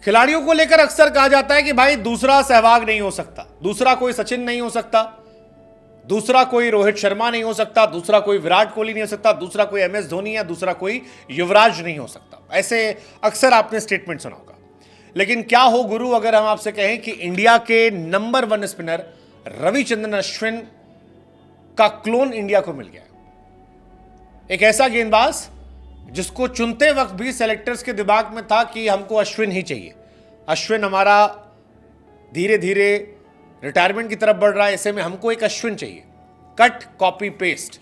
खिलाड़ियों को लेकर अक्सर कहा जाता है कि भाई दूसरा सहवाग नहीं हो सकता, दूसरा कोई सचिन नहीं हो सकता, दूसरा कोई रोहित शर्मा नहीं हो सकता, दूसरा कोई विराट कोहली नहीं हो सकता, दूसरा कोई MS धोनी या दूसरा कोई युवराज नहीं हो सकता। ऐसे अक्सर आपने स्टेटमेंट सुना होगा। लेकिन क्या हो गुरु अगर हम आपसे कहें कि इंडिया के नंबर 1 स्पिनर रविचंद्रन अश्विन का क्लोन इंडिया को मिल गया। एक ऐसा गेंदबाज जिसको चुनते वक्त भी सेलेक्टर्स के दिमाग में था कि हमको अश्विन ही चाहिए, अश्विन हमारा धीरे धीरे रिटायरमेंट की तरफ बढ़ रहा है, ऐसे में हमको एक अश्विन चाहिए, कट कॉपी पेस्ट,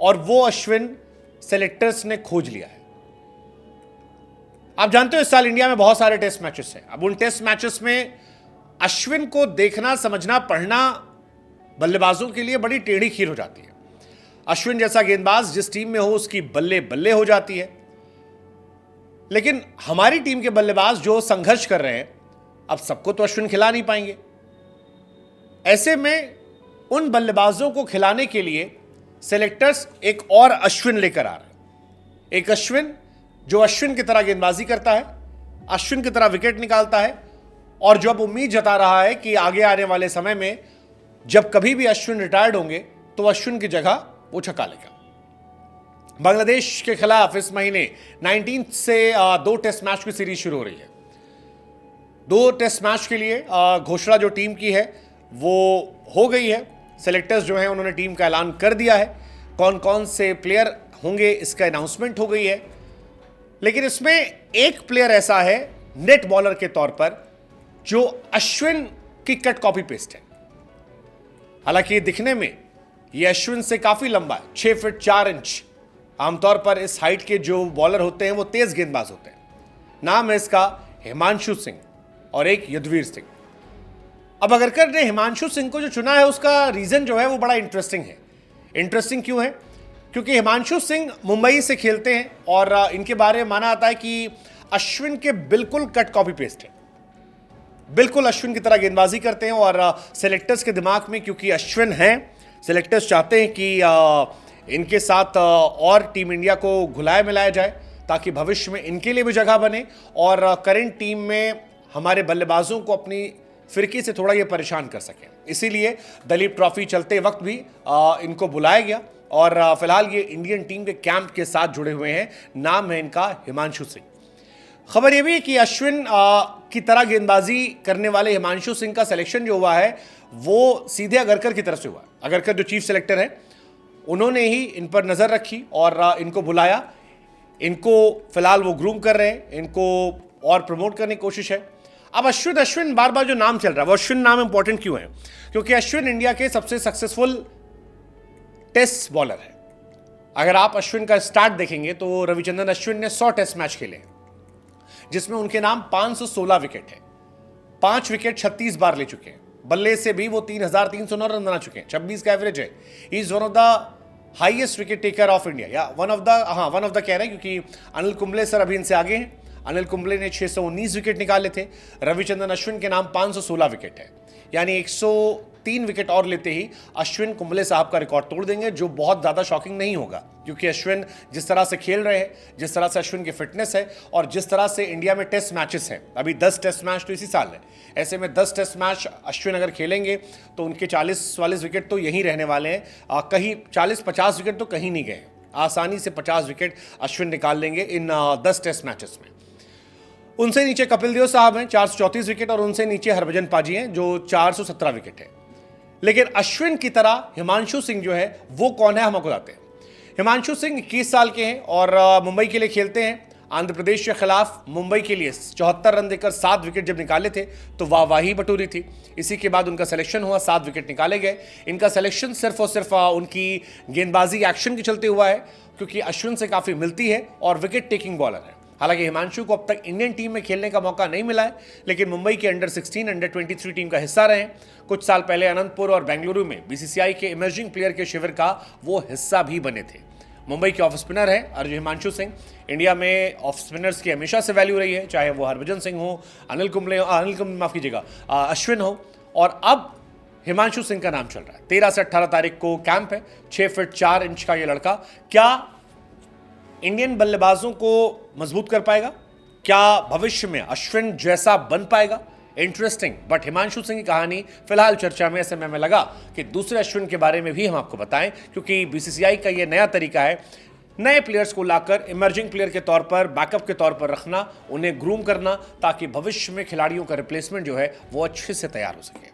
और वो अश्विन सेलेक्टर्स ने खोज लिया है। आप जानते हो इस साल इंडिया में बहुत सारे टेस्ट मैचेस हैं। अब उन टेस्ट मैचेस में अश्विन को देखना, समझना, पढ़ना बल्लेबाजों के लिए बड़ी टेढ़ी खीर हो जाती है। अश्विन जैसा गेंदबाज जिस टीम में हो उसकी बल्ले बल्ले हो जाती है। लेकिन हमारी टीम के बल्लेबाज जो संघर्ष कर रहे हैं, अब सबको तो अश्विन खिला नहीं पाएंगे। ऐसे में उन बल्लेबाजों को खिलाने के लिए सेलेक्टर्स एक और अश्विन लेकर आ रहे हैं। एक अश्विन जो अश्विन की तरह गेंदबाजी करता है, अश्विन की तरह विकेट निकालता है, और जो अब उम्मीद जता रहा है कि आगे आने वाले समय में जब कभी भी अश्विन रिटायर्ड होंगे तो अश्विन की जगह वो छका लेगा। बांग्लादेश के खिलाफ इस महीने 19 से 2 टेस्ट मैच की सीरीज शुरू हो रही है। 2 टेस्ट मैच के लिए घोषणा जो टीम की है वो हो गई है। सेलेक्टर्स जो हैं उन्होंने टीम का ऐलान कर दिया है, कौन कौन से प्लेयर होंगे इसका अनाउंसमेंट हो गई है। लेकिन इसमें एक प्लेयर ऐसा है नेट बॉलर के तौर पर जो अश्विन की कट कॉपी पेस्ट है। हालांकि दिखने में यह अश्विन से काफी लंबा है, 6 फीट 4 इंच। आमतौर पर इस हाइट के जो बॉलर होते हैं वो तेज गेंदबाज होते हैं। नाम है इसका हिमांशु सिंह और एक युद्धवीर सिंह। अब अगरकर ने हिमांशु सिंह को जो चुना है उसका रीजन जो है वो बड़ा इंटरेस्टिंग है। इंटरेस्टिंग क्यों है? क्योंकि हिमांशु सिंह मुंबई से खेलते हैं और इनके बारे में माना जाता है कि अश्विन के बिल्कुल कट कॉपी पेस्ट है, बिल्कुल अश्विन की तरह गेंदबाजी करते हैं। और सेलेक्टर्स के दिमाग में क्योंकि अश्विन हैं, सेलेक्टर्स चाहते हैं कि इनके साथ और टीम इंडिया को घुलाया मिलाया जाए ताकि भविष्य में इनके लिए भी जगह बने और करंट टीम में हमारे बल्लेबाजों को अपनी फिरकी से थोड़ा ये परेशान कर सकें। इसीलिए दलीप ट्रॉफी चलते वक्त भी इनको बुलाया गया और फिलहाल ये इंडियन टीम के कैंप के साथ जुड़े हुए हैं। नाम है इनका हिमांशु सिंह। खबर यह भी है कि अश्विन की तरह गेंदबाजी करने वाले हिमांशु सिंह का सिलेक्शन जो हुआ है वो सीधे अगरकर की तरफ से हुआ। अगरकर जो चीफ सेलेक्टर है उन्होंने ही इन पर नजर रखी और इनको बुलाया। इनको फिलहाल वो ग्रूम कर रहे हैं, इनको और प्रमोट करने की कोशिश है। अब अश्विन बार बार जो नाम चल रहा है वो अश्विन नाम इंपॉर्टेंट क्यों है? क्योंकि अश्विन इंडिया के सबसे सक्सेसफुल टेस्ट बॉलर है। अगर आप अश्विन का स्टार्ट देखेंगे तो रविचंद्रन अश्विन ने 100 टेस्ट मैच खेले हैं जिसमें उनके नाम 516 विकेट है, 5 विकेट 36 बार ले चुके हैं। बल्ले से भी वो 3309 रन बना चुके हैं, 26 का एवरेज है। He is one of the highest wicket taker of India, या वन ऑफ द कह रहे हैं क्योंकि अनिल कुंबले सर अभी इनसे आगे हैं। अनिल कुंबले ने 619 विकेट निकाले थे, रविचंद्रन अश्विन के नाम 516 विकेट है, यानी 103 विकेट और लेते ही अश्विन कुंबले साहब का रिकॉर्ड तोड़ देंगे, जो बहुत ज़्यादा शॉकिंग नहीं होगा क्योंकि अश्विन जिस तरह से खेल रहे हैं, जिस तरह से अश्विन की फिटनेस है और जिस तरह से इंडिया में टेस्ट मैचेस हैं, अभी 10 टेस्ट मैच तो इसी साल है। ऐसे में 10 टेस्ट मैच अश्विन अगर खेलेंगे तो उनके 40-44 विकेट तो यहीं रहने वाले हैं। कहीं 40-50 विकेट तो कहीं नहीं गए। आसानी से 50 विकेट अश्विन निकाल लेंगे इन 10 टेस्ट मैचेस में। उनसे नीचे कपिल देव साहब हैं 434 विकेट और उनसे नीचे हरभजन पाजी हैं जो 417 विकेट है। लेकिन अश्विन की तरह हिमांशु सिंह जो है वो कौन है, हम आपको बताते हैं। हिमांशु सिंह 21 साल के हैं और मुंबई के लिए खेलते हैं। आंध्र प्रदेश के खिलाफ मुंबई के लिए 74 रन देकर 7 विकेट जब निकाले थे तो वाहवाही बटोरी थी। इसी के बाद उनका सिलेक्शन हुआ, 7 विकेट निकाले गए। इनका सिलेक्शन सिर्फ और सिर्फ उनकी गेंदबाजी एक्शन के चलते हुआ है क्योंकि अश्विन से काफ़ी मिलती है और विकेट टेकिंग बॉलर है। हालांकि हिमांशु को अब तक इंडियन टीम में खेलने का मौका नहीं मिला है, लेकिन मुंबई के अंडर 16, अंडर 23 टीम का हिस्सा रहे हैं। कुछ साल पहले अनंतपुर और बेंगलुरु में बीसीसीआई के इमर्जिंग प्लेयर के शिविर का वो हिस्सा भी बने थे। मुंबई के ऑफ स्पिनर है अर्जुन हिमांशु सिंह। इंडिया में ऑफ स्पिनर्स की हमेशा से वैल्यू रही है, चाहे वो हरभजन सिंह हो, अश्विन हो, और अब हिमांशु सिंह का नाम चल रहा है। 13 से 18 तारीख को कैंप है। 6 फीट 4 इंच का ये लड़का क्या इंडियन बल्लेबाजों को मजबूत कर पाएगा? क्या भविष्य में अश्विन जैसा बन पाएगा? इंटरेस्टिंग। बट हिमांशु सिंह की कहानी फिलहाल चर्चा में, ऐसे में लगा कि दूसरे अश्विन के बारे में भी हम आपको बताएं, क्योंकि बीसीसीआई का यह नया तरीका है नए प्लेयर्स को लाकर इमर्जिंग प्लेयर के तौर पर, बैकअप के तौर पर रखना, उन्हें ग्रूम करना, ताकि भविष्य में खिलाड़ियों का रिप्लेसमेंट जो है वो अच्छे से तैयार हो सके।